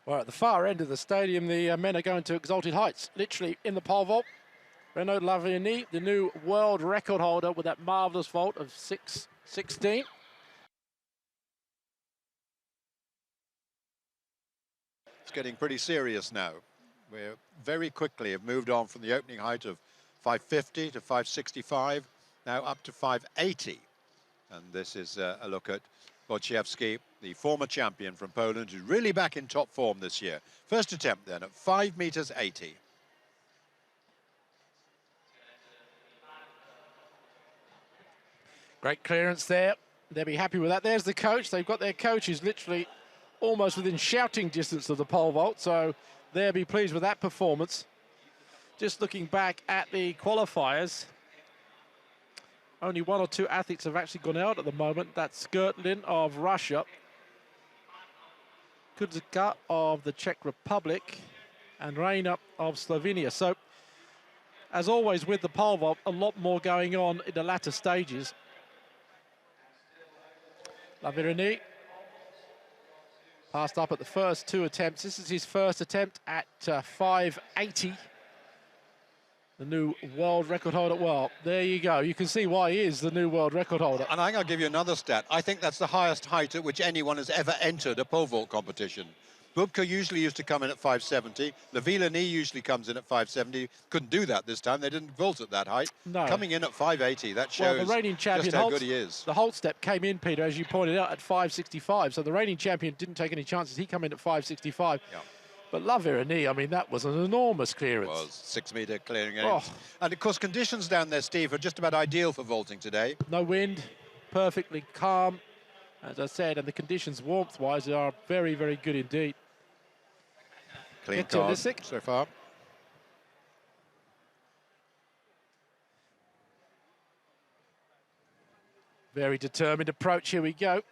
Well, at the far end of the stadium, the men are going to exalted heights, literally in the pole vault. Renaud Lavigny, the new world record holder with that marvellous vault of 6:16. It's getting pretty serious now. We very quickly have moved on from the opening height of 550 to 565, now up to 580. And this is a look at Wojciechowski, the former champion from Poland, who's really back in top form this year. First attempt then at 5 meters 80. Great clearance there. They'll be happy with that. There's the coach. They've got their coaches literally almost within shouting distance of the pole vault, so they'll be pleased with that performance. Just looking back at the qualifiers, only one or two athletes have actually gone out at the moment. That's Gertlin of Russia, Kudzka of the Czech Republic, and Reina of Slovenia. So, as always with the pole vault, a lot more going on in the latter stages. Lavigny passed up at the first two attempts. This is his first attempt at 580. The new world record holder. Well, there you go. You can see why he is the new world record holder. And I'll give you another stat. I think that's the highest height at which anyone has ever entered a pole vault competition. Bubka usually used to come in at 570. Lavigny usually comes in at 570. Couldn't do that this time. They didn't vault at that height. No. Coming in at 580, that shows the reigning champion, just how good he is. The Holt step came in, Peter, as you pointed out, at 565. So the reigning champion didn't take any chances. He came in at 565. Yeah. But Lavigny, I mean, that was an enormous clearance. It was 6 meter clearing. Oh. And of course, conditions down there, Steve, are just about ideal for vaulting today. No wind, perfectly calm, as I said, and the conditions warmth-wise are very, very good indeed. Clean card so far. Very determined approach. Here we go.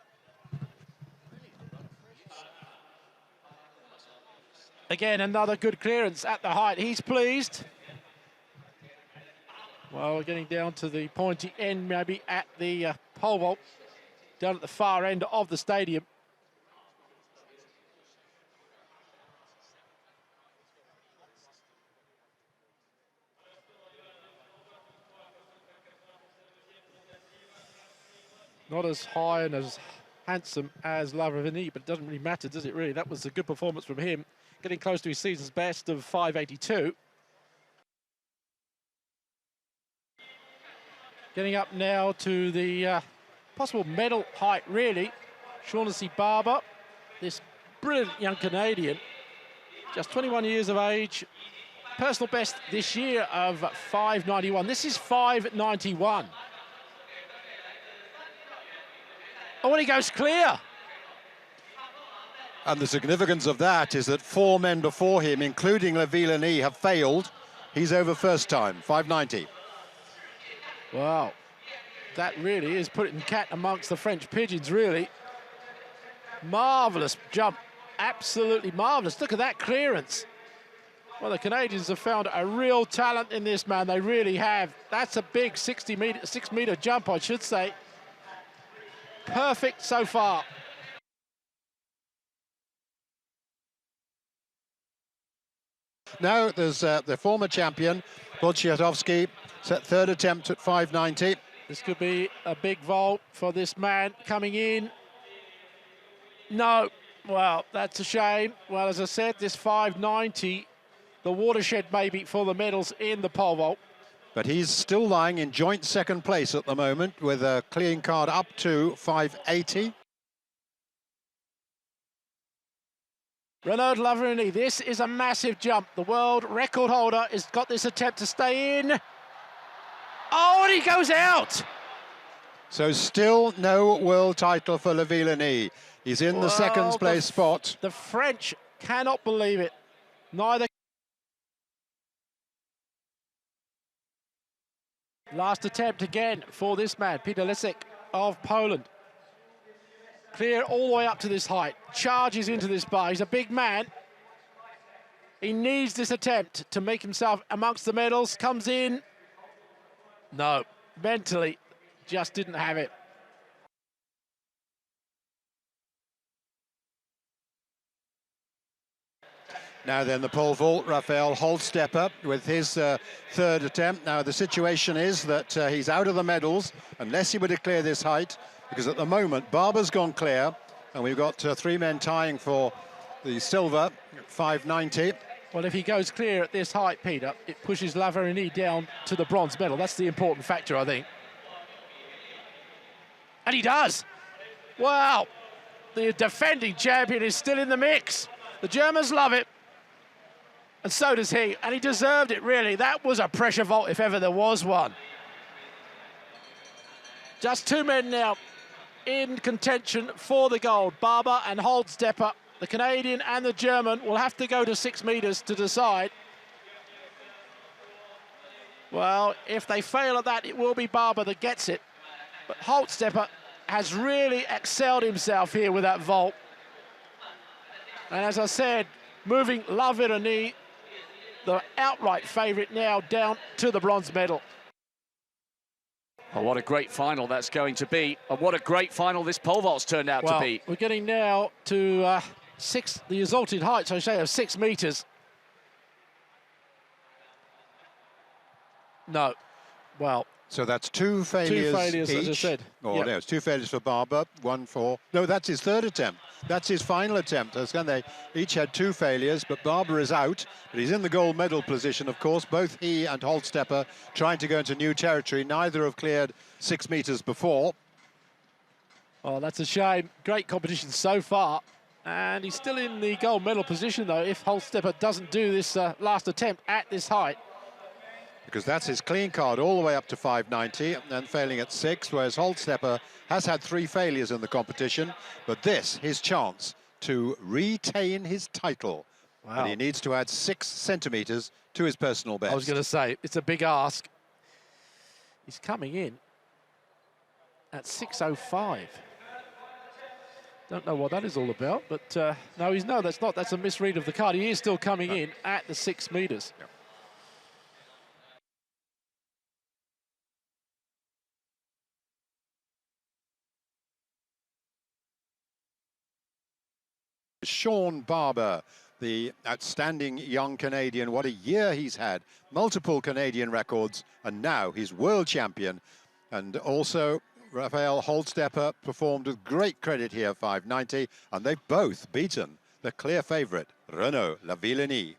Again, another good clearance at the height. He's pleased. Well, we're getting down to the pointy end, maybe at the pole vault, down at the far end of the stadium. Not as high and as handsome as Lavigny, but it doesn't really matter, does it really? That was a good performance from him, getting close to his season's best of 582. Getting up now to the possible medal height, really. Shaughnessy Barber, this brilliant young Canadian, just 21 years of age. Personal best this year of 591. This is 591. Oh, and he goes clear. And the significance of that is that 4 men before him, including Lavigny, have failed. He's over first time, 590. Wow, that really is putting cat amongst the French pigeons, really. Marvellous jump, absolutely marvellous. Look at that clearance. Well, the Canadians have found a real talent in this man, they really have. That's a big 6 meter jump, I should say. Perfect so far. Now there's the former champion, Wojciechowski, set third attempt at 590. This could be a big vault for this man coming in. No, well, that's a shame. Well, as I said, this 590, the watershed maybe for the medals in the pole vault. But he's still lying in joint second place at the moment with a clean card up to 580. Renaud Lavigny, this is a massive jump. The world record holder has got this attempt to stay in. Oh, and he goes out. So still no world title for Lavigny. He's in the second place spot. The French cannot believe it. Neither. Last attempt again for this man, Peter Lisek of Poland. Clear all the way up to this height, charges into this bar. He's a big man. He needs this attempt to make himself amongst the medals. Comes in. No, mentally just didn't have it. Now then, the pole vault, Rafael Holzstepper with his third attempt. Now the situation is that he's out of the medals unless he were to clear this height, because at the moment Barber's gone clear and we've got three men tying for the silver at 590. Well, if he goes clear at this height, Peter, it pushes Laverini down to the bronze medal. That's the important factor, I think. And he does. Wow. The defending champion is still in the mix. The Germans love it. And so does he. And he deserved it, really. That was a pressure vault, if ever there was one. Just two men now in contention for the gold. Barber and Holzstepper. The Canadian and the German will have to go to 6 meters to decide. Well, if they fail at that, it will be Barber that gets it. But Holzstepper has really excelled himself here with that vault. And as I said, moving Laverini, the outright favourite, now down to the bronze medal. Oh, what a great final that's going to be. And what a great final this pole vault's turned out to be. We're getting now to the exalted heights, I say, of 6 meters. No, well. So that's two failures. Two failures, each. as I said. Oh, yep. No, it's two failures for Barber, one for... No, that's his third attempt. That's his final attempt. They each had two failures, but Barber is out. But he's in the gold medal position, of course. Both he and Holzstepper trying to go into new territory. Neither have cleared 6 meters before. Oh, that's a shame. Great competition so far. And he's still in the gold medal position, though, if Holzstepper doesn't do this last attempt at this height. Because that's his clean card all the way up to 590 and then failing at 6, whereas Holzstepper has had 3 failures in the competition. But this, his chance to retain his title. Wow. But he needs to add 6 centimetres to his personal best. I was going to say, it's a big ask. He's coming in at 6:05. Don't know what that is all about, but no, that's not. That's a misread of the card. He is still coming in at the 6 meters. Yep. Sean Barber, the outstanding young Canadian. What a year he's had. Multiple Canadian records, and now he's world champion. And also, Rafael Holzstepper performed with great credit here, 590, and they've both beaten the clear favourite, Renaud Lavillenie.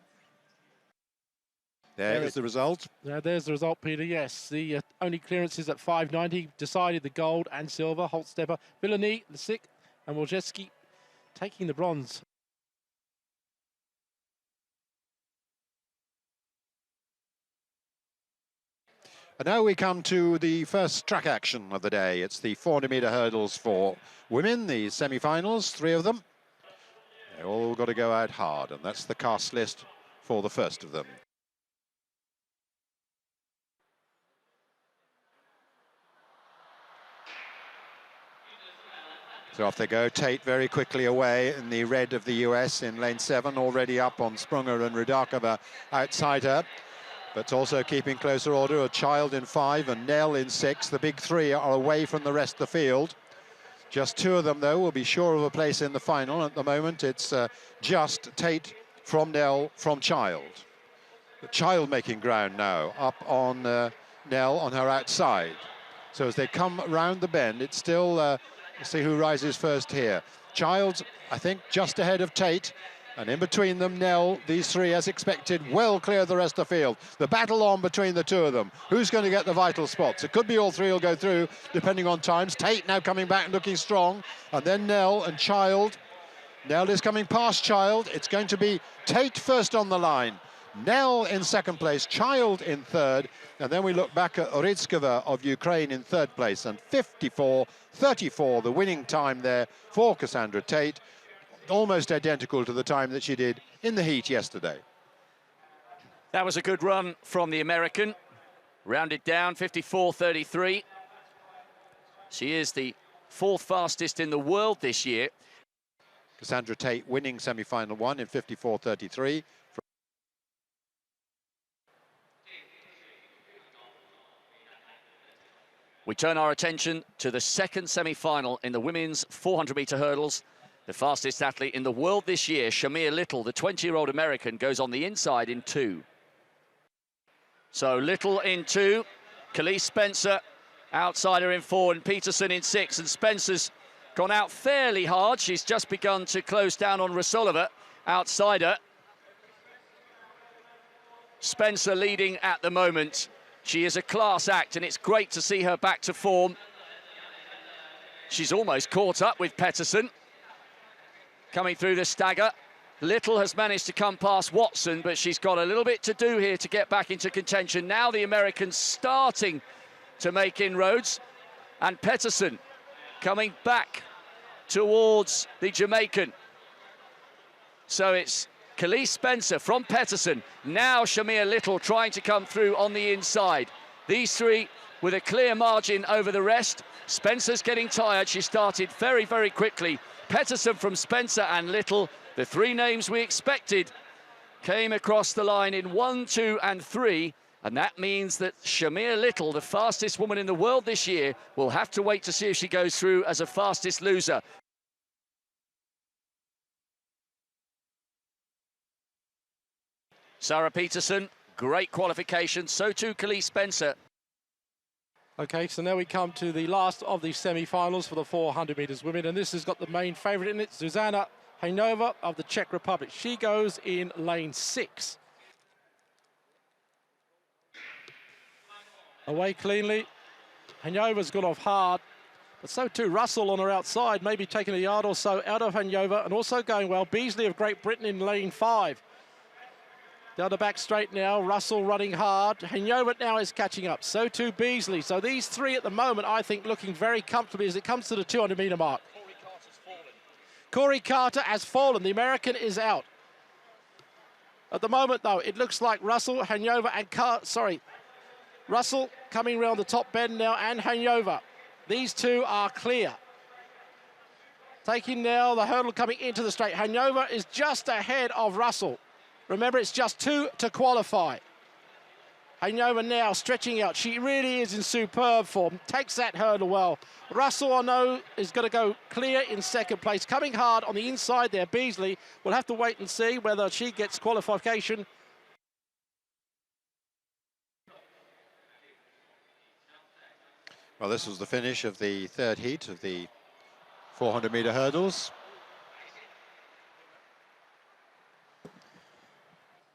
There is the result. There's the result, Peter, yes. The only clearances at 590 decided the gold and silver. Holzstepper, Villenie, Lisick, and Wojcicki taking the bronze. And now we come to the first track action of the day. It's the 400-metre hurdles for women, the semi-finals, 3 of them. They all got to go out hard, and that's the cast list for the first of them. So off they go. Tate very quickly away in the red of the US in lane 7, already up on Sprunger and Rudakova outside her. But also keeping closer order, a Child in 5 and Nell in 6. The big 3 are away from the rest of the field. Just 2 of them, though, will be sure of a place in the final. At the moment, it's just Tate from Nell from Child. The Child making ground now, up on Nell on her outside. So as they come round the bend, it's still... see who rises first here. Childs, I think, just ahead of Tate. And in between them, Nell, these 3, as expected, well clear the rest of the field. The battle on between the 2 of them. Who's going to get the vital spots? It could be all 3 will go through, depending on times. Tate now coming back and looking strong. And then Nell and Child. Nell is coming past Child. It's going to be Tate first on the line. Nell in 2nd place, Child in 3rd. And then we look back at Orytskova of Ukraine in 3rd place. And 54.34, the winning time there for Cassandra Tate. Almost identical to the time that she did in the heat yesterday. That was a good run from the American. Rounded down, 54.33. She is the 4th fastest in the world this year. Cassandra Tate winning semi-final 1 in 54.33. We turn our attention to the 2nd semi-final in the women's 400-metre hurdles. The fastest athlete in the world this year, Shamir Little, the 20-year-old American, goes on the inside in 2. So Little in 2, Khalees Spencer, outsider in 4, and Peterson in 6. And Spencer's gone out fairly hard. She's just begun to close down on Rasulova, outsider. Spencer leading at the moment. She is a class act, and it's great to see her back to form. She's almost caught up with Peterson. Coming through the stagger. Little has managed to come past Watson, but she's got a little bit to do here to get back into contention. Now the Americans starting to make inroads, and Peterson coming back towards the Jamaican. So it's Khalees Spencer from Peterson. Now Shamir Little trying to come through on the inside. These three with a clear margin over the rest. Spencer's getting tired. She started very, very quickly. Peterson from Spencer and Little, the 3 names we expected, came across the line in 1, 2 and 3. And that means that Shamir Little, the fastest woman in the world this year, will have to wait to see if she goes through as a fastest loser. Sarah Peterson, great qualification. So too Khalees Spencer. Okay, so now we come to the last of the semi-finals for the 400 metres women, and this has got the main favourite in it, Zuzana Hajnova of the Czech Republic. She goes in lane 6. Away cleanly. Hajnova's gone off hard, but so too Russell on her outside, maybe taking a yard or so out of Hajnova, and also going well. Beasley of Great Britain in lane 5. Down the back straight now, Russell running hard. Hajnova now is catching up, so too Beasley. So these 3 at the moment, I think, looking very comfortably as it comes to the 200-metre mark. Corey Carter has fallen. The American is out. At the moment, though, it looks like Russell, Hajnova and Russell coming round the top bend now, and Hajnova. These 2 are clear. Taking now the hurdle coming into the straight. Hajnova is just ahead of Russell. Remember, it's just 2 to qualify. Hajnova now stretching out. She really is in superb form. Takes that hurdle well. Russell, I know, is going to go clear in 2nd place. Coming hard on the inside there, Beasley. We'll have to wait and see whether she gets qualification. Well, this was the finish of the 3rd heat of the 400-metre hurdles.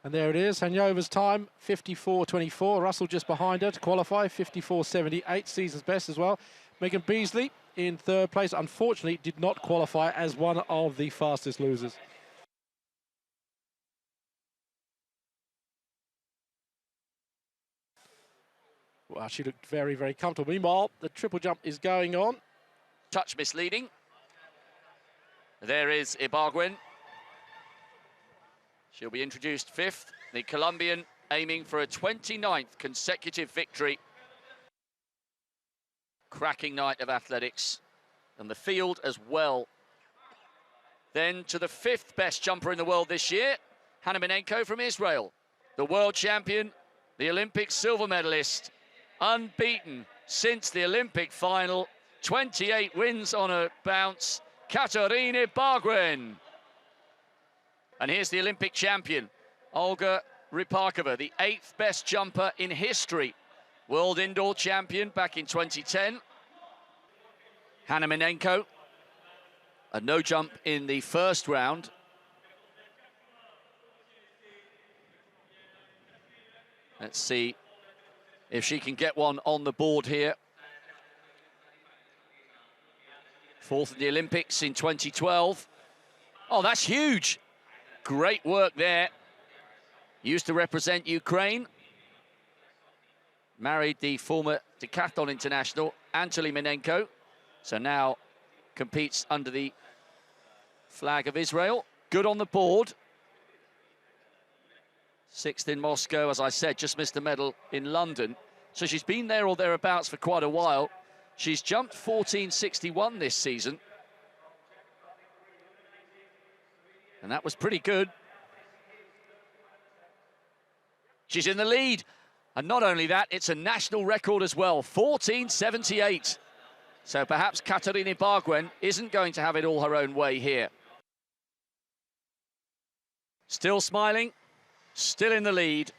And there it is, Hajnova's time, 54.24. Russell just behind her to qualify, 54.78, season's best as well. Megan Beasley in 3rd place, unfortunately, did not qualify as one of the fastest losers. Well, she looked very, very comfortable. Meanwhile, the triple jump is going on. Touch misleading. There is Ibargüen. She'll be introduced 5th. The Colombian aiming for a 29th consecutive victory. Cracking night of athletics. And the field as well. Then to the 5th best jumper in the world this year, Hannah Minenko from Israel. The world champion, the Olympic silver medalist. Unbeaten since the Olympic final. 28 wins on a bounce. Katarina Ibargüen. And here's the Olympic champion, Olga Rypakova, the 8th best jumper in history. World indoor champion back in 2010. Hannah Minenko, a no jump in the 1st round. Let's see if she can get one on the board here. 4th at the Olympics in 2012. Oh, that's huge. Great work there. Used to represent Ukraine. Married the former decathlon international, Anatoly Minenko. So now competes under the flag of Israel. Good on the board. 6th in Moscow, as I said, just missed a medal in London. So she's been there or thereabouts for quite a while. She's jumped 14.61 this season. And that was pretty good. She's in the lead. And not only that, it's a national record as well, 14.78. So perhaps Katarina Ibargüen isn't going to have it all her own way here. Still smiling, still in the lead,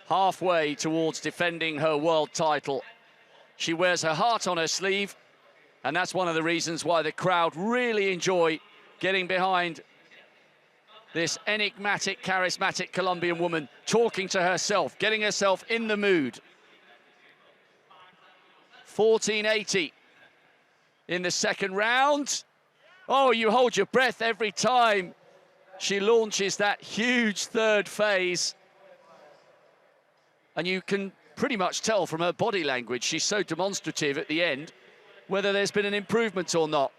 halfway towards defending her world title. She wears her heart on her sleeve, and that's one of the reasons why the crowd really enjoy getting behind this enigmatic, charismatic Colombian woman, talking to herself, getting herself in the mood. 14.80 in the second round. Oh, you hold your breath every time she launches that huge third phase. And you can pretty much tell from her body language, she's so demonstrative at the end, whether there's been an improvement or not.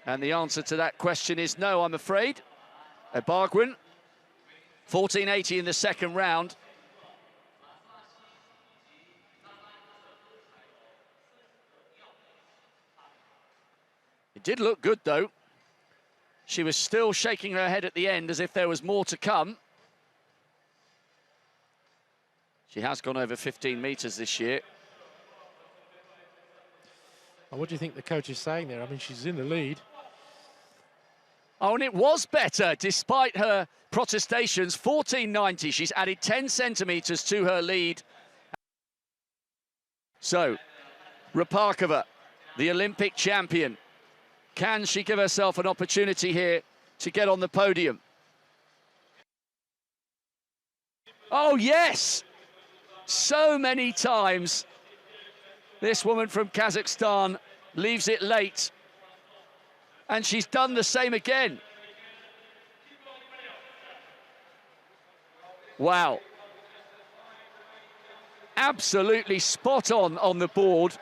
And the answer to that question is no, I'm afraid. Ibargüen, 14.80 in the second round. It did look good, though. She was still shaking her head at the end as if there was more to come. She has gone over 15 metres this year. And what do you think the coach is saying there? I mean, she's in the lead. Oh, and it was better, despite her protestations. 14.90, she's added 10 centimetres to her lead. So, Rapakova, the Olympic champion, can she give herself an opportunity here to get on the podium? Oh, yes! So many times this woman from Kazakhstan leaves it late, and she's done the same again. Wow. Absolutely spot on the board.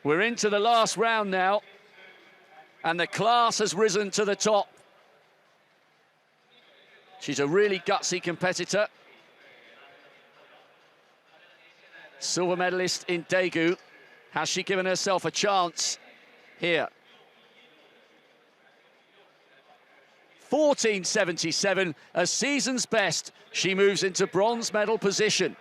We're into the last round now, and the class has risen to the top. She's a really gutsy competitor. Silver medalist in Daegu. Has she given herself a chance here? 14.77, a season's best. She moves into bronze medal position.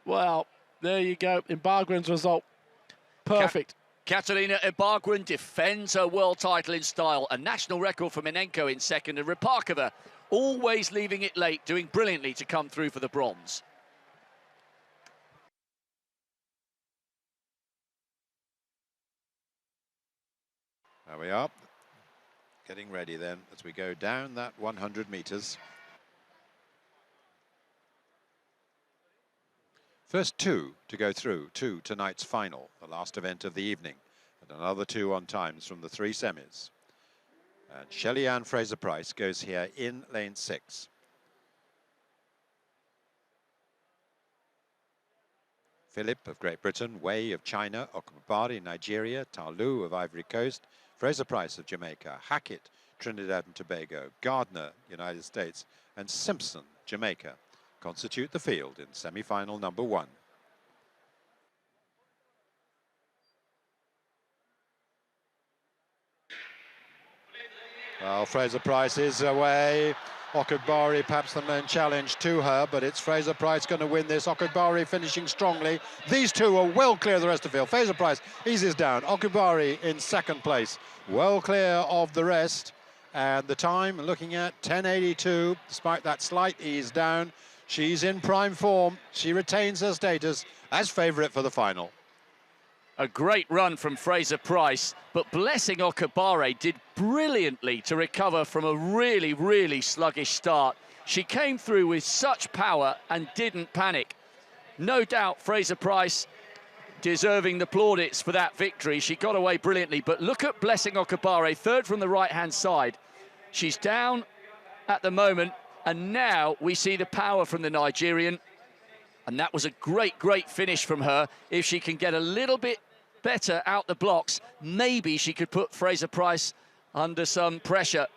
Well, there you go. Ibargüen's result. Perfect. Katerina Ibargüen defends her world title in style. A national record for Minenko in second, and Rapakova always leaving it late, doing brilliantly to come through for the bronze. There we are. Getting ready then as we go down that 100 metres. First two to go through to tonight's final, the last event of the evening, and another two on times from the three semis. And Shelly-Ann Fraser-Pryce goes here in lane 6. Philip of Great Britain, Wei of China, Okubari, Nigeria, Talu of Ivory Coast, Fraser-Pryce of Jamaica, Hackett, Trinidad and Tobago, Gardner, United States, and Simpson, Jamaica, constitute the field in semi-final number 1. Well, Fraser-Pryce is away. Okubari perhaps the main challenge to her, but it's Fraser Price going to win this. Okubari finishing strongly. These two are well clear of the rest of the field. Fraser Price eases down. Okubari in second place, well clear of the rest. And the time, looking at 10:82, despite that slight ease down, she's in prime form. She retains her status as favourite for the final. A great run from Fraser Price, but Blessing Okubari did brilliantly to recover from a really, really sluggish start. She came through with such power and didn't panic. No doubt Fraser Price deserving the plaudits for that victory. She got away brilliantly, but look at Blessing Okubari, third from the right-hand side. She's down at the moment, and now we see the power from the Nigerian. And that was a great, great finish from her. If she can get a little bit better out the blocks, maybe she could put Fraser Price under some pressure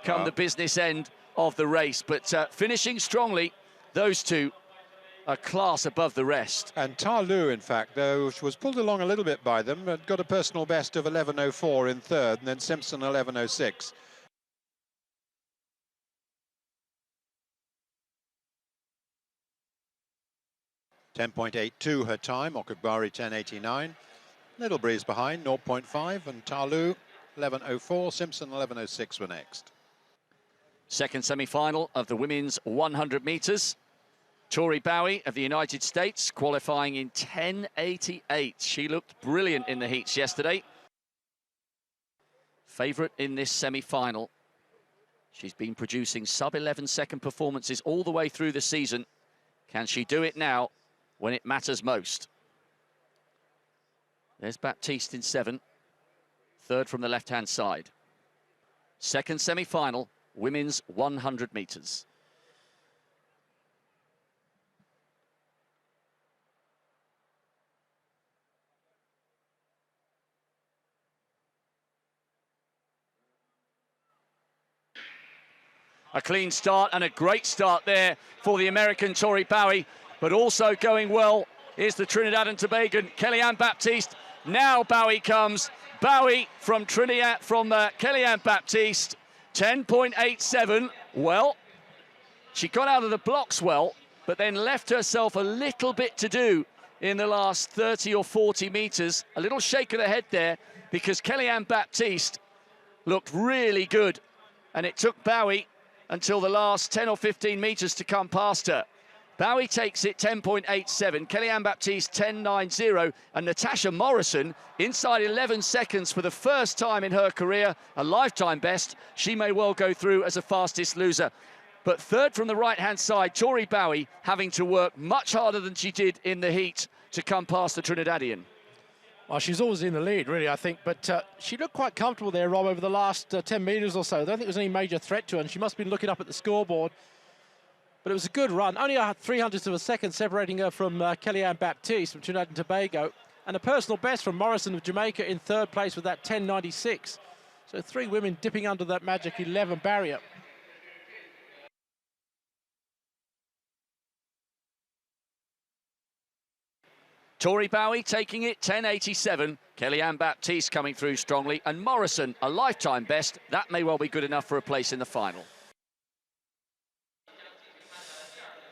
come the business end of the race. But finishing strongly, those two are class above the rest. And Talu, in fact, though, was pulled along a little bit by them, but got a personal best of 11:04 in third, and then Simpson 11:06. .82 her time, Okubari 10:89. Little breeze behind, 0.5, and Talu 11:04, Simpson 11:06 were next. Second semi-final of the women's 100 metres. Tori Bowie of the United States qualifying in 10:88. She looked brilliant in the heats yesterday. Favourite in this semi-final. She's been producing sub-11 second performances all the way through the season. Can she do it now when it matters most? There's Baptiste in 7, third from the left-hand side. Second semi-final, women's 100 metres. A clean start and a great start there for the American Tori Bowie, but also going well is the Trinidad and Tobago Kellyanne Baptiste. Now Bowie comes. Bowie from Trinidad, from Kellyanne Baptiste, 10.87. Well, she got out of the blocks well, but then left herself a little bit to do in the last 30 or 40 metres. A little shake of the head there because Kellyanne Baptiste looked really good, and it took Bowie until the last 10 or 15 metres to come past her. Bowie takes it 10.87, Kellyanne Baptiste 10.90, and Natasha Morrison inside 11 seconds for the first time in her career, a lifetime best. She may well go through as a fastest loser. But third from the right-hand side, Tori Bowie having to work much harder than she did in the heat to come past the Trinidadian. Well, she's always in the lead, really, I think, but she looked quite comfortable there, Rob, over the last 10 metres or so. I don't think there was any major threat to her, and she must have been looking up at the scoreboard. But it was a good run. Only a 300th of a second separating her from Kellyanne Baptiste from Trinidad and Tobago. And a personal best from Morrison of Jamaica in third place with that 10.96. So three women dipping under that magic 11 barrier. Tori Bowie taking it 10.87. Kellyanne Baptiste coming through strongly. And Morrison, a lifetime best. That may well be good enough for a place in the final.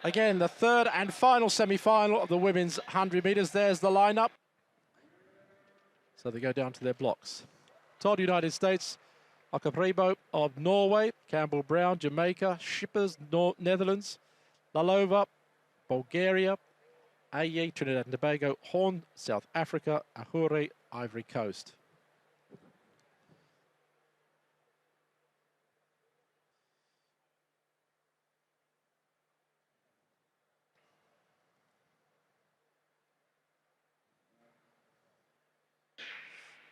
Again, the third and final semi-final of the women's 100 metres. There's the lineup. So they go down to their blocks. Todd, United States. Akapribo of Norway. Campbell Brown, Jamaica. Shippers, Netherlands. Lalova, Bulgaria. Aye, Trinidad and Tobago. Horn, South Africa. Ahure, Ivory Coast.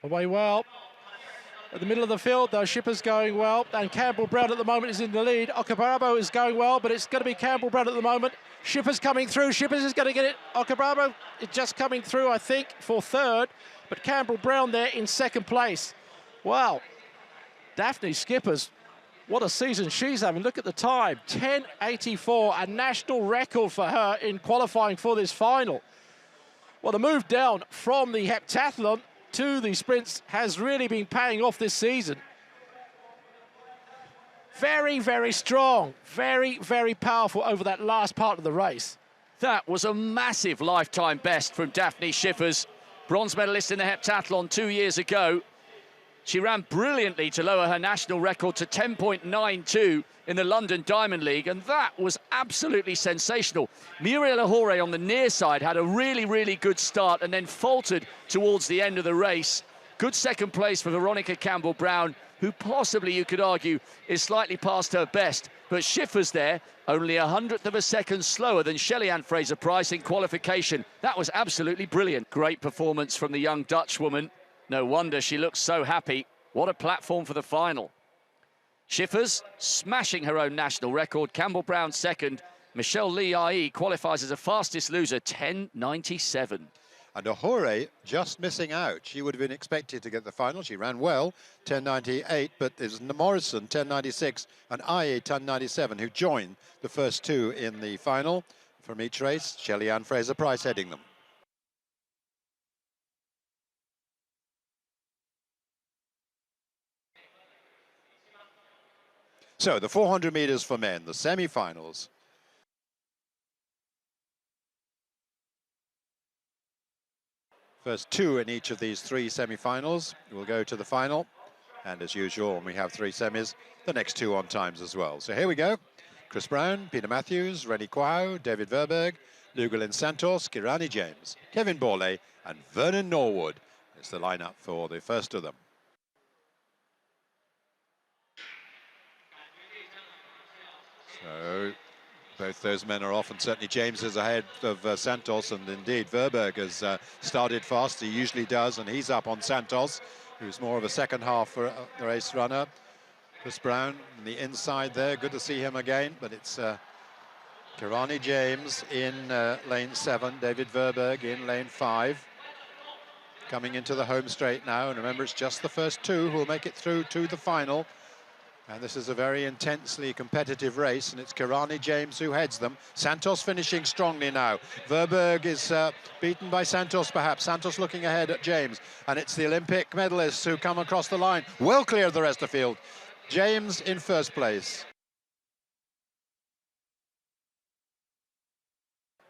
Away well. At the middle of the field, though, Shippers going well, and Campbell Brown at the moment is in the lead. Okabarabo is going well, but it's going to be Campbell Brown at the moment. Shippers coming through. Shippers is going to get it. Okabarabo is just coming through, I think, for third, but Campbell Brown there in second place. Wow. Daphne Skippers, what a season she's having. Look at the time, 10.84, a national record for her in qualifying for this final. Well, the move down from the heptathlon to the sprints has really been paying off this season. Very, very strong. Very, very powerful over that last part of the race. That was a massive lifetime best from Daphne Schiffers, bronze medalist in the heptathlon 2 years ago. She ran brilliantly to lower her national record to 10.92 in the London Diamond League, and that was absolutely sensational. Muriel Ahore on the near side had a really, really good start and then faltered towards the end of the race. Good second place for Veronica Campbell-Brown, who possibly, you could argue, is slightly past her best. But Schiffers there, only 100th of a second slower than Shelly-Ann Fraser-Pryce in qualification. That was absolutely brilliant. Great performance from the young Dutch woman. No wonder she looks so happy. What a platform for the final. Schiffers smashing her own national record. Campbell-Brown second. Michelle Lee qualifies as a fastest loser, 10.97. And Ahore just missing out. She would have been expected to get the final. She ran well, 10.98, but there's Morrison, 10.96, and IE, 10.97, who joined the first two in the final from each race. Shelly-Ann Fraser-Pryce heading them. So the 400 meters for men, the semi-finals. First two in each of these three semi-finals will go to the final. And as usual, when we have three semis, the next two on times as well. So here we go. Chris Brown, Peter Matthews, Rennie Kwao, David Verberg, Lugalin Santos, Kirani James, Kevin Borley, and Vernon Norwood. It's the lineup for the first of them. So both those men are off, and certainly James is ahead of Santos, and indeed Verberg has started fast. He usually does, and he's up on Santos, who's more of a second half race runner. Chris Brown on the inside there, good to see him again, but it's Kirani James in lane 7, David Verberg in lane 5. Coming into the home straight now, and remember it's just the first two who will make it through to the final. And this is a very intensely competitive race, and it's Kirani James who heads them. Santos finishing strongly now. Verberg is beaten by Santos, perhaps. Santos looking ahead at James. And it's the Olympic medalists who come across the line. Well clear of the rest of the field. James in first place.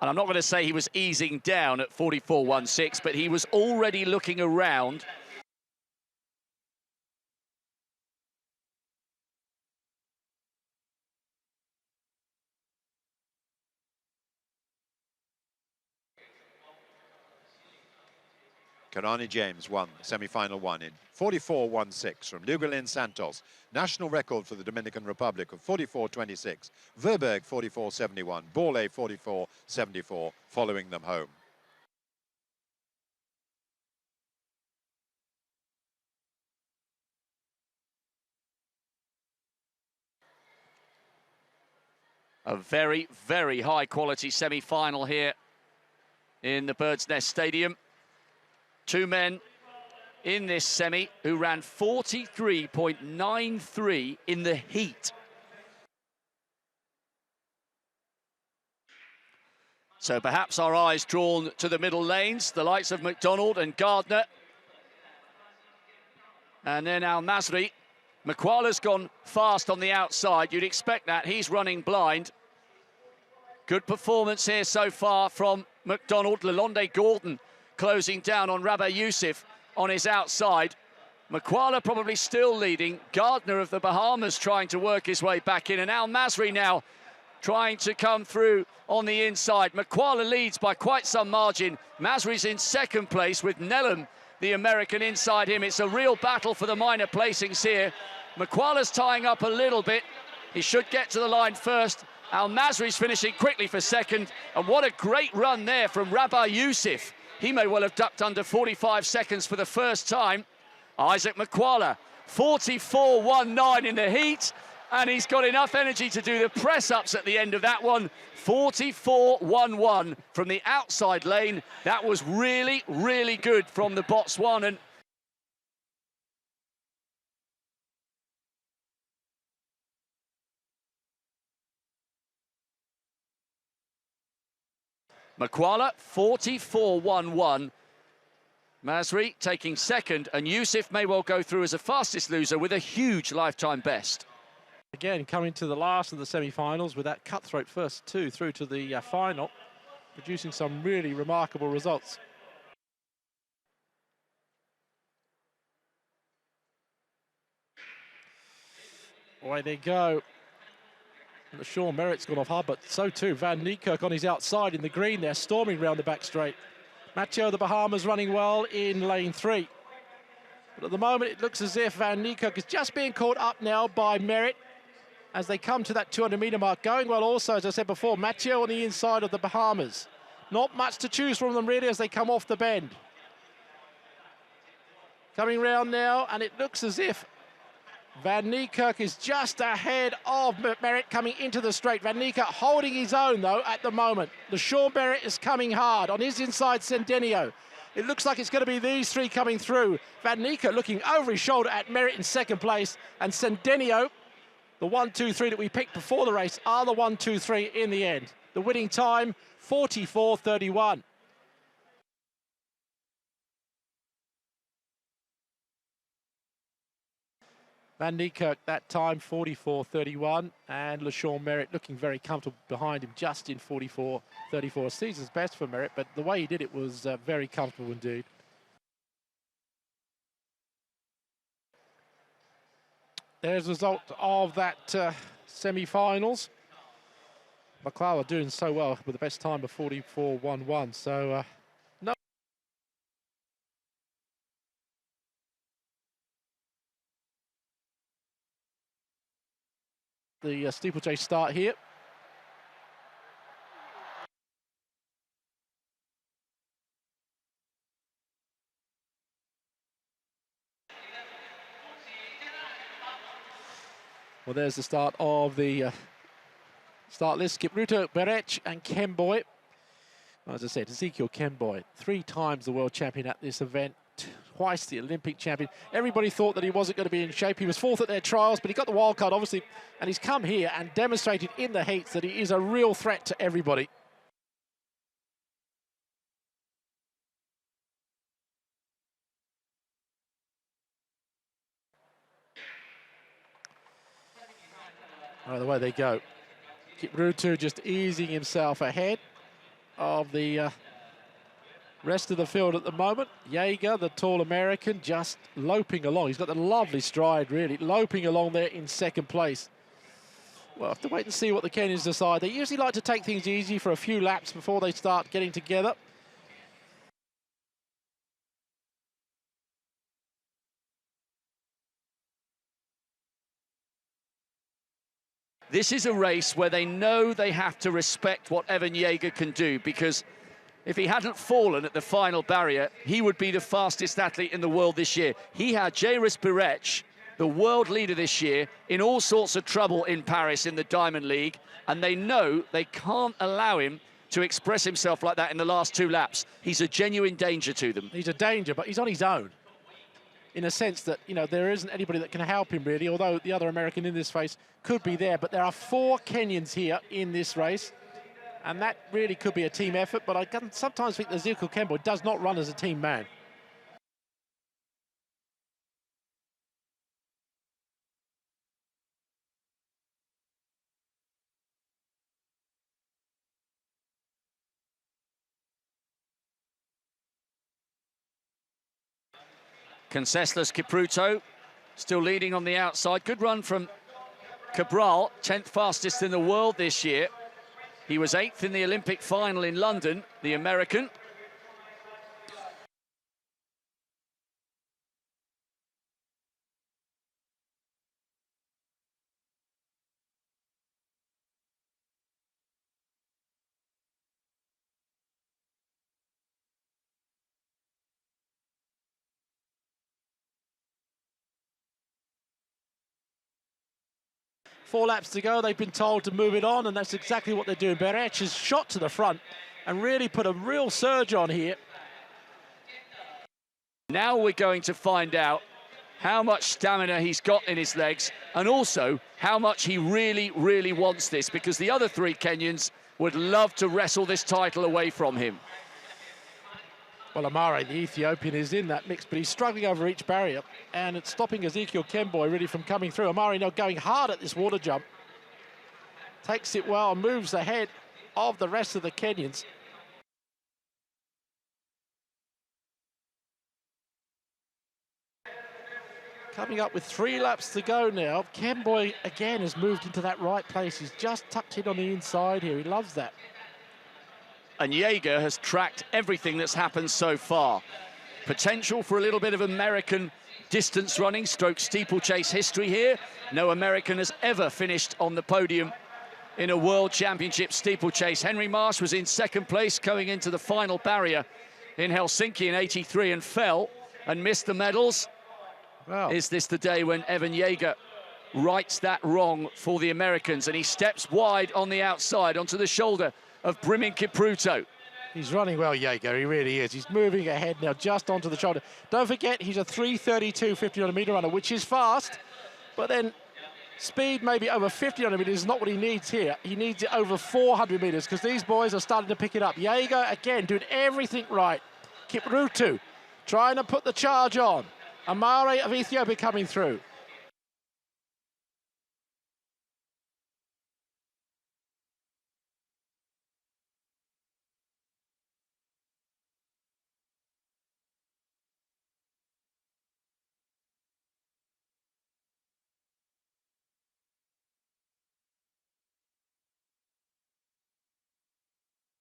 And I'm not going to say he was easing down at 44.16, but he was already looking around. Kirani James won semi-final one in 44.16 from Lugalin Santos. National record for the Dominican Republic of 44.26. Verberg 44.71. Borley 44.74, following them home. A very, very high quality semi-final here in the Bird's Nest Stadium. Two men in this semi who ran 43.93 in the heat. So perhaps our eyes drawn to the middle lanes, the likes of McDonald and Gardner. And then Al Masri. Makwala's gone fast on the outside. You'd expect that. He's running blind. Good performance here so far from McDonald. Lalonde Gordon closing down on Rabah Youssef on his outside. Makwala probably still leading. Gardner of the Bahamas trying to work his way back in. And Al Masri now trying to come through on the inside. Makwala leads by quite some margin. Masri's in second place with Nellam, the American, inside him. It's a real battle for the minor placings here. Makwala's tying up a little bit. He should get to the line first. Al Masri's finishing quickly for second. And what a great run there from Rabah Youssef. He may well have ducked under 45 seconds for the first time. Isaac Makwala, 44.19 in the heat, and he's got enough energy to do the press-ups at the end of that one. 44.11 from the outside lane. That was really, really good from the Botswanan. Makwala, 44.11. Masri taking second, and Youssef may well go through as a fastest loser with a huge lifetime best. Again, coming to the last of the semi-finals with that cutthroat first two through to the final, producing some really remarkable results. Away they go. And Sean Merritt's gone off hard, but so too Van Niekerk on his outside in the green there, storming round the back straight. Matteo of the Bahamas running well in lane 3. But at the moment, it looks as if Van Niekerk is just being caught up now by Merritt as they come to that 200-metre mark. Going well also, as I said before, Matteo on the inside of the Bahamas. Not much to choose from them really as they come off the bend. Coming round now, and it looks as if Van Niekerk is just ahead of Merritt coming into the straight. Van Niekerk holding his own, though, at the moment. The Sean Merritt is coming hard. On his inside, Centennial. It looks like it's going to be these three coming through. Van Niekerk looking over his shoulder at Merritt in second place. And Centennial, the 1, 2, 3 that we picked before the race, are the 1, 2, 3 in the end. The winning time, 44.31. Van Niekerk that time 44.31, and LeSean Merritt looking very comfortable behind him, just in 44.34. Season's best for Merritt, but the way he did it was very comfortable indeed. There's the result of that semi-finals. McLeod doing so well with the best time of 44.11. So no. The steeplechase start here. Well, there's the start of the start list. Kipruto, Berech and Kemboy. As I said, Ezekiel Kemboy, 3 times the world champion at this event, twice the Olympic champion. Everybody thought that he wasn't going to be in shape. He was 4th at their trials, but he got the wild card, obviously, and he's come here and demonstrated in the heats that he is a real threat to everybody. Oh, the way they go. Kipruto just easing himself ahead of the rest of the field at the moment. Jaeger, the tall American, just loping along. He's got the lovely stride, really, loping along there in second place. We'll have to wait and see what the Kenyans decide. They usually like to take things easy for a few laps before they start getting together. This is a race where they know they have to respect what Evan Jaeger can do, because if he hadn't fallen at the final barrier, he would be the fastest athlete in the world this year. He had Jairus Birech, the world leader this year, in all sorts of trouble in Paris in the Diamond League, and they know they can't allow him to express himself like that in the last 2 laps. He's a genuine danger to them. He's a danger, but he's on his own, in a sense that, you know, there isn't anybody that can help him really, although the other American in this race could be there. But there are 4 Kenyans here in this race, and that really could be a team effort, but I can sometimes think that Ezekiel Kemboy does not run as a team man. Conseslus Kipruto still leading on the outside. Good run from Cabral, 10th fastest in the world this year. He was 8th in the Olympic final in London, the American. Four laps to go, they've been told to move it on, and that's exactly what they're doing. Berech has shot to the front and really put a real surge on here. Now we're going to find out how much stamina he's got in his legs, and also how much he really, really wants this, because the other 3 Kenyans would love to wrestle this title away from him. Well, Amare, the Ethiopian, is in that mix, but he's struggling over each barrier, and it's stopping Ezekiel Kemboi really from coming through. Amare now going hard at this water jump. Takes it well and moves ahead of the rest of the Kenyans. Coming up with 3 laps to go now. Kemboi again has moved into that right place. He's just tucked in on the inside here. He loves that. And Jaeger has tracked everything that's happened so far. Potential for a little bit of American distance running stroke steeplechase history here. No American has ever finished on the podium in a World Championship steeplechase. Henry Marsh was in second place going into the final barrier in Helsinki in '83 and fell and missed the medals. Wow. Is this the day when Evan Jaeger rights that wrong for the Americans? And he steps wide on the outside onto the shoulder of Brimin Kipruto. He's running well, Jaeger, he really is. He's moving ahead now, just onto the shoulder. Don't forget, he's a 3:32 50 metre runner, which is fast, but then speed maybe over 50 metres is not what he needs here. He needs it over 400 metres, because these boys are starting to pick it up. Jaeger, again, doing everything right. Kipruto trying to put the charge on. Amare of Ethiopia coming through.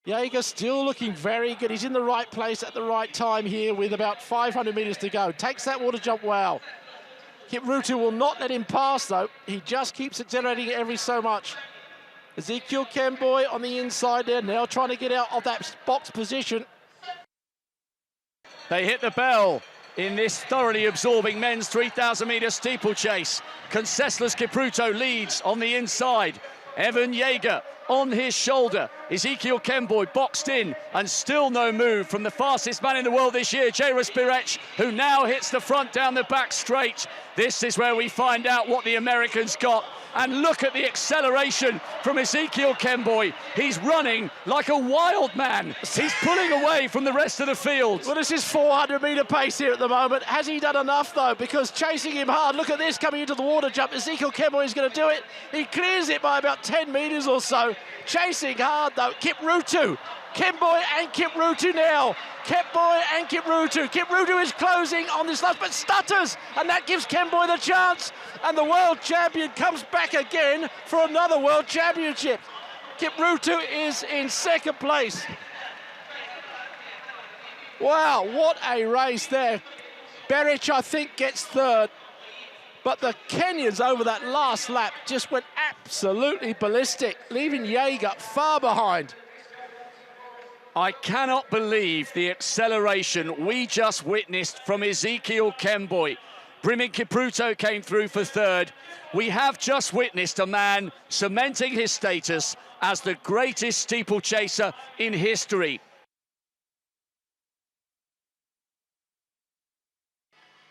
Jaeger still looking very good. He's in the right place at the right time here with about 500 metres to go. Takes that water jump well. Kipruto will not let him pass, though. He just keeps accelerating it every so much. Ezekiel Kemboi on the inside there, now trying to get out of that box position. They hit the bell in this thoroughly absorbing men's 3,000 metre steeplechase. Conseslus Kipruto leads on the inside. Evan Jaeger on his shoulder. Ezekiel Kemboi boxed in, and still no move from the fastest man in the world this year, Jairus Birech, who now hits the front down the back straight. This is where we find out what the Americans got. And look at the acceleration from Ezekiel Kemboi. He's running like a wild man. He's pulling away from the rest of the field. Well, this is 400 metre pace here at the moment. Has he done enough, though? Because chasing him hard, look at this coming into the water jump. Ezekiel Kemboi is going to do it. He clears it by about 10 metres or so. Chasing hard, though. Kipruto. Kemboi and Kipruto now. Kemboi and Kipruto. Kipruto is closing on this last, but stutters, and that gives Kemboi the chance. And the world champion comes back again for another world championship. Kipruto is in second place. Wow, what a race there. Birech, I think, gets third. But the Kenyans over that last lap just went absolutely ballistic, leaving Jaeger far behind. I cannot believe the acceleration we just witnessed from Ezekiel Kemboi. Brimin Kipruto came through for third. We have just witnessed a man cementing his status as the greatest steeplechaser in history.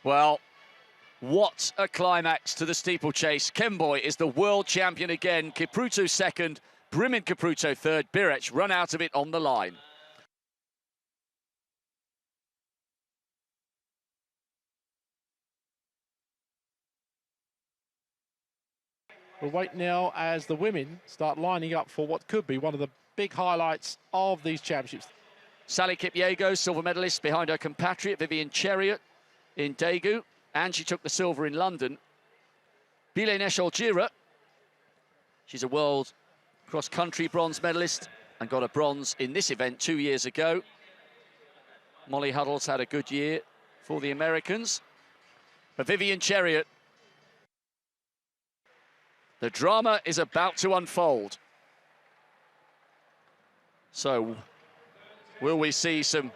Well, what a climax to the steeplechase. Kemboi is the world champion again. Kipruto second, Brimin Kipruto third. Birech run out of it on the line. We'll wait now as the women start lining up for what could be one of the big highlights of these championships. Sally Kipyego, silver medalist behind her compatriot Vivian Chariot in Daegu, and she took the silver in London. Bile Nesholgira, she's a world cross-country bronze medalist and got a bronze in this event 2 years ago. Molly Huddle's had a good year for the Americans. But Vivian Chariot, the drama is about to unfold. So, will we see some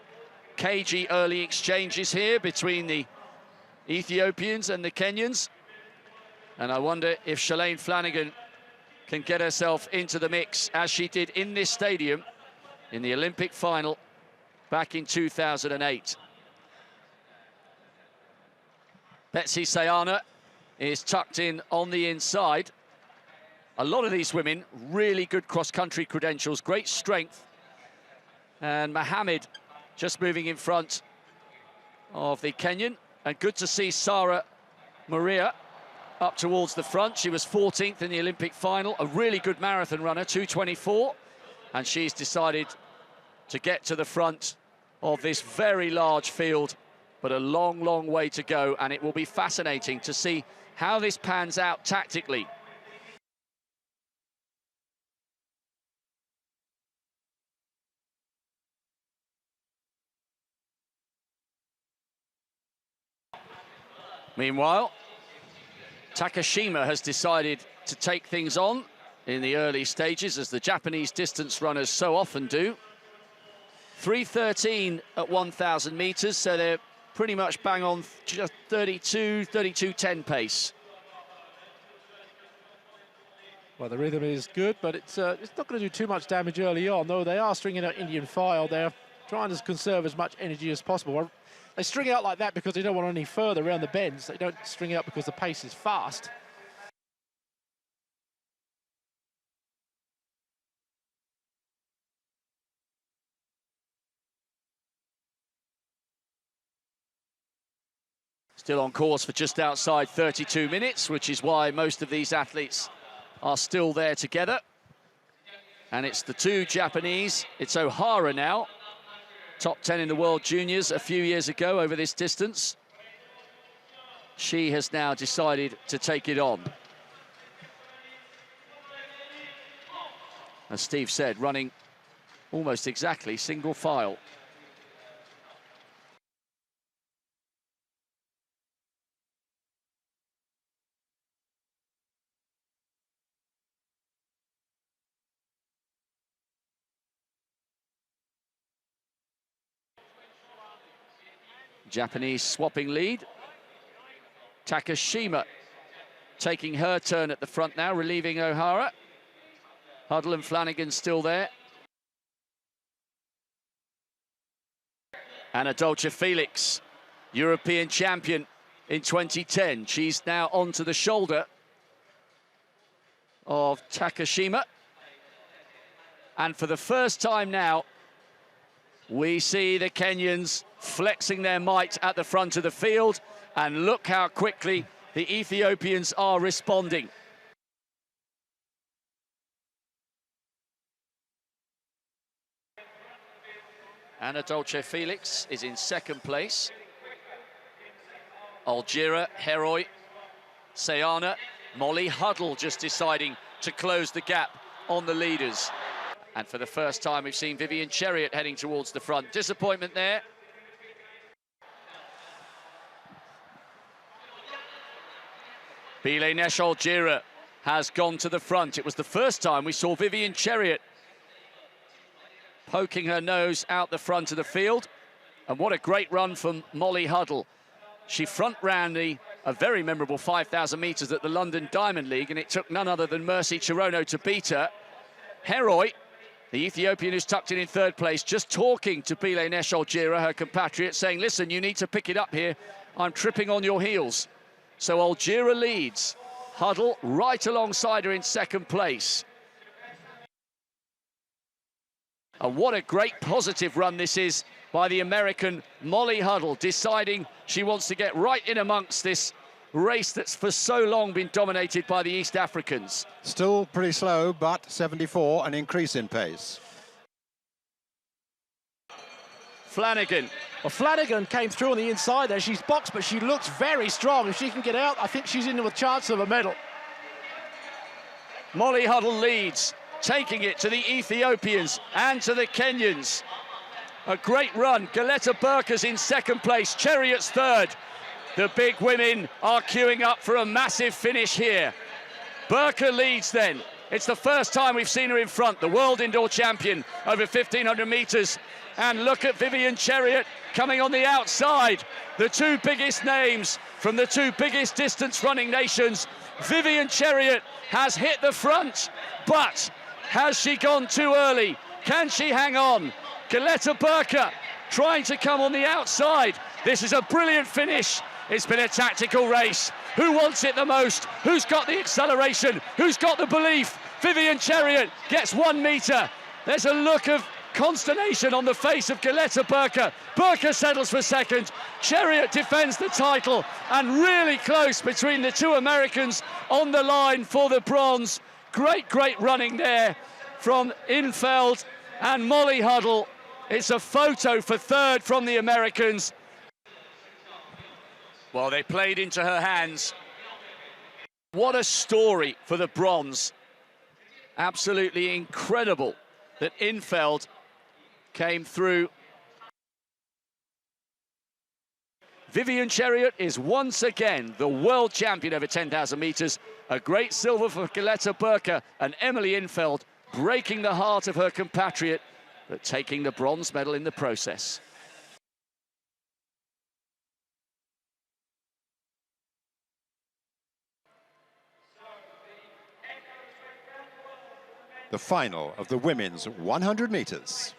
cagey early exchanges here between the Ethiopians and the Kenyans? And I wonder if Shalane Flanagan can get herself into the mix as she did in this stadium in the Olympic final back in 2008. Betsy Sayana is tucked in on the inside. A lot of these women, really good cross-country credentials, great strength. And Mohammed just moving in front of the Kenyan. And good to see Sarah Maria up towards the front. She was 14th in the Olympic final, a really good marathon runner, 2:24. And she's decided to get to the front of this very large field, but a long, long way to go. And it will be fascinating to see how this pans out tactically. Meanwhile, Takashima has decided to take things on in the early stages, as the Japanese distance runners so often do. 3:13 at 1,000 meters, so they're pretty much bang on just 32:10 pace. Well, the rhythm is good, but it's not going to do too much damage early on, though they are stringing out Indian file. They're trying to conserve as much energy as possible. They string out like that because they don't want any further around the bends. They don't string out because the pace is fast. Still on course for just outside 32 minutes, which is why most of these athletes are still there together. And it's the two Japanese. It's O'Hara now, top 10 in the World Juniors a few years ago over this distance. She has now decided to take it on. As Steve said, running almost exactly single file. Japanese swapping lead. Takashima taking her turn at the front now, relieving O'Hara. Huddle and Flanagan still there. Anna Dolce Felix, European champion in 2010. She's now onto the shoulder of Takashima. And for the first time now, we see the Kenyans flexing their might at the front of the field, and look how quickly the Ethiopians are responding. Anna Dolce Felix is in second place. Algira, Heroi, Sayana, Molly Huddle just deciding to close the gap on the leaders. And for the first time, we've seen Vivian Chariot heading towards the front. Disappointment there. Bile Nesh-Algira has gone to the front. It was the first time we saw Vivian Chariot poking her nose out the front of the field. And what a great run from Molly Huddle. She front ran a very memorable 5,000 metres at the London Diamond League, and it took none other than Mercy Chirono to beat her. Heroi, the Ethiopian who's tucked in third place, just talking to Bile Nesh-Algira, her compatriot, saying, listen, you need to pick it up here. I'm tripping on your heels. So Algira leads. Huddle right alongside her in second place. And what a great positive run this is by the American Molly Huddle, deciding she wants to get right in amongst this race that's for so long been dominated by the East Africans. Still pretty slow, but 74, an increase in pace. Flanagan. Well, Flanagan came through on the inside there. She's boxed, but she looks very strong. If she can get out, I think she's in with a chance of a medal. Molly Huddle leads, taking it to the Ethiopians and to the Kenyans. A great run. Galetta Burka's in second place, Chariot's third. The big women are queuing up for a massive finish here. Burka leads then. It's the first time we've seen her in front, the world indoor champion over 1,500 metres. And look at Vivian Chariot coming on the outside. The two biggest names from the two biggest distance running nations. Vivian Chariot has hit the front, but has she gone too early? Can she hang on? Galetta Burka trying to come on the outside. This is a brilliant finish. It's been a tactical race. Who wants it the most? Who's got the acceleration? Who's got the belief? Vivian Chariot gets 1 metre. There's a look of Consternation on the face of Galeta Burka. Burka settles for second. Chariot defends the title, and really close between the two Americans on the line for the bronze. Great running there from Infeld and Molly Huddle. It's a photo for third from the Americans. Well, they played into her hands. What a story for the bronze. Absolutely incredible that Infeld came through. Vivian Chariot is once again the world champion over 10,000 metres. A great silver for Galeta Burka, and Emily Infeld breaking the heart of her compatriot, but taking the bronze medal in the process. The final of the women's 100 metres.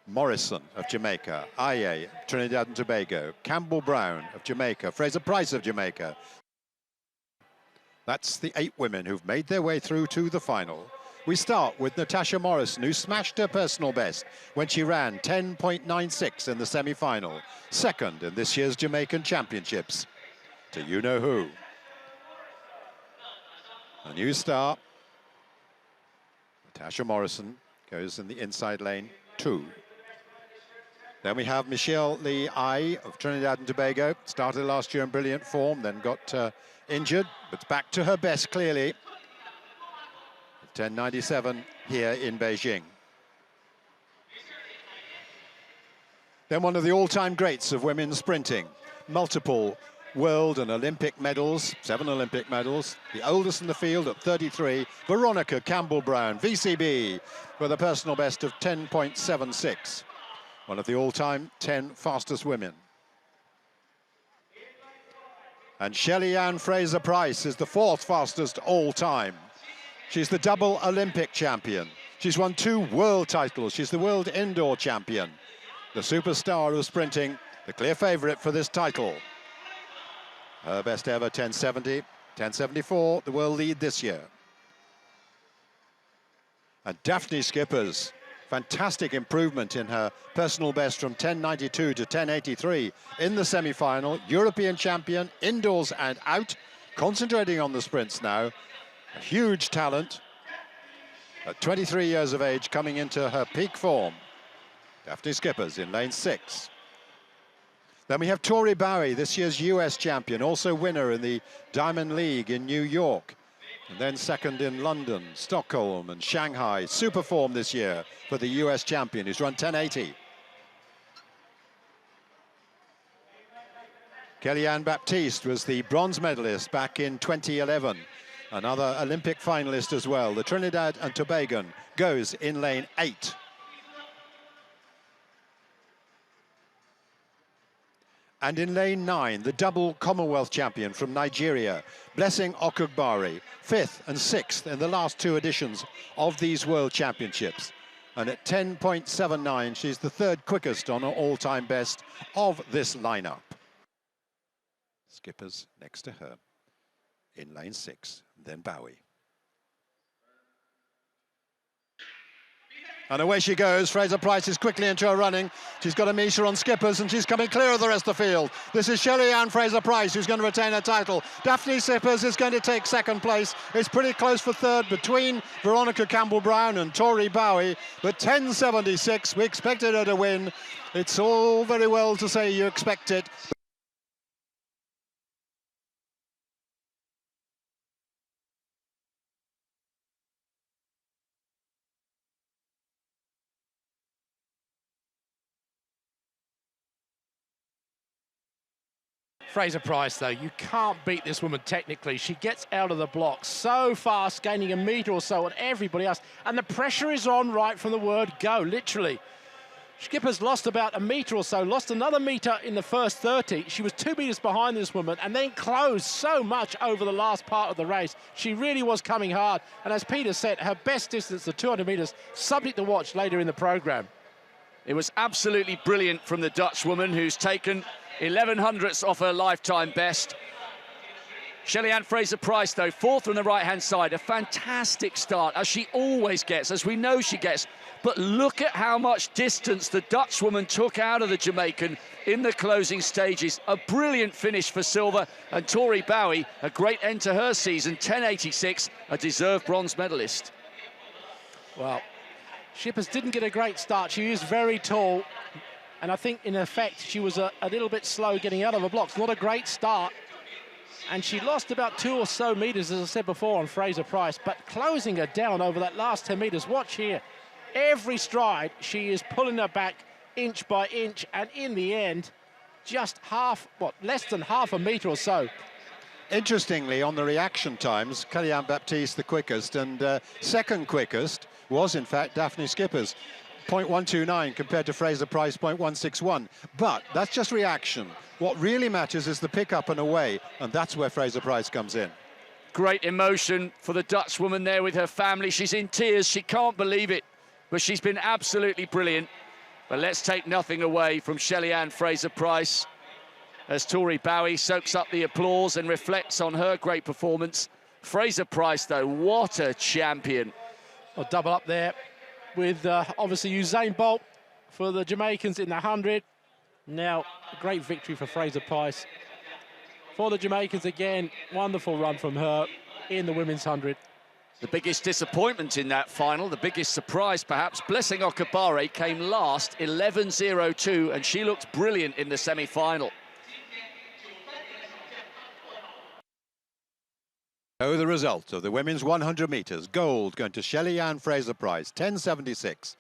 Morrison of Jamaica, IA, Trinidad and Tobago, Campbell Brown of Jamaica, Fraser Price of Jamaica. That's the 8 women who've made their way through to the final. We start with Natasha Morrison, who smashed her personal best when she ran 10.96 in the semi-final, second in this year's Jamaican Championships. To you-know-who. A new star. Natasha Morrison goes in the inside lane 2. Then we have Michelle Lee Ai of Trinidad and Tobago. Started last year in brilliant form, then got injured, but back to her best clearly. 10.97 here in Beijing. Then one of the all-time greats of women's sprinting. Multiple world and Olympic medals, 7 Olympic medals. The oldest in the field at 33, Veronica Campbell-Brown, VCB, with a personal best of 10.76. One of the all-time 10 fastest women. And Shelly-Ann Fraser-Pryce is the 4th fastest all-time. She's the double Olympic champion. She's won 2 world titles. She's the world indoor champion. The superstar of sprinting, the clear favourite for this title. Her best ever 10.70, 10.74, the world lead this year. And Daphne Schippers, fantastic improvement in her personal best from 10.92 to 10.83 in the semi-final. European champion, indoors and out, concentrating on the sprints now. A huge talent, at 23 years of age, coming into her peak form. Daphne Schippers in lane 6. Then we have Tori Bowie, this year's US champion, also winner in the Diamond League in New York. And then second in London, Stockholm and Shanghai. Super form this year for the US champion, who's run 10.80. Kellyanne Baptiste was the bronze medalist back in 2011. Another Olympic finalist as well. The Trinidad and Tobagan goes in lane 8. And in lane 9, the double Commonwealth champion from Nigeria, Blessing Okugbari, 5th and 6th in the last 2 editions of these World Championships. And at 10.79, she's the 3rd quickest on her all-time best of this lineup. Schippers next to her in lane 6, then Bowie. And away she goes. Fraser-Pryce is quickly into her running. She's got a meter on Schippers, and she's coming clear of the rest of the field. This is Shelly-Ann Fraser-Pryce, who's going to retain her title. Daphne Schippers is going to take 2nd place. It's pretty close for 3rd between Veronica Campbell-Brown and Tori Bowie. But 10.76, we expected her to win. It's all very well to say you expect it. Fraser-Pryce, though, you can't beat this woman technically. She gets out of the block so fast, gaining a metre or so on everybody else. And the pressure is on right from the word go, literally. Schippers lost about a metre or so, lost another metre in the first 30. She was 2 metres behind this woman and then closed so much over the last part of the race. She really was coming hard. And as Peter said, her best distance, the 200 metres, subject to watch later in the programme. It was absolutely brilliant from the Dutch woman, who's taken 11 hundredths off her lifetime best. Shelly-Ann Fraser-Pryce, though, fourth from the right-hand side. A fantastic start, as she always gets, as we know she gets. But look at how much distance the Dutchwoman took out of the Jamaican in the closing stages. A brilliant finish for silver. And Tori Bowie, a great end to her season, 10.86, a deserved bronze medalist. Well, Shippers didn't get a great start. She is very tall. And I think, in effect, she was a little bit slow getting out of the blocks. Not a great start. And she lost about 2 or so meters, as I said before, on Fraser-Pryce. But closing her down over that last 10 meters, watch here. Every stride, she is pulling her back inch by inch. And in the end, just less than half a meter or so. Interestingly, on the reaction times, Kellyanne Baptiste the quickest, and second quickest was, in fact, Daphne Skippers. 0.129 compared to Fraser-Pryce 0.161. But that's just reaction. What really matters is the pick-up and away, and that's where Fraser-Pryce comes in. Great emotion for the Dutchwoman there with her family. She's in tears. She can't believe it, but she's been absolutely brilliant. But let's take nothing away from Shelly-Ann Fraser-Pryce as Tori Bowie soaks up the applause and reflects on her great performance. Fraser-Pryce, though, what a champion. Well, double up there with obviously Usain Bolt for the Jamaicans in the 100. Now, a great victory for Fraser-Pryce. For the Jamaicans again, wonderful run from her in the women's 100. The biggest disappointment in that final, the biggest surprise perhaps, Blessing Okabare came last, 11.02, and she looked brilliant in the semi-final. So the result of the women's 100 metres. Gold going to Shelly-Ann Fraser-Pryce, 10.76.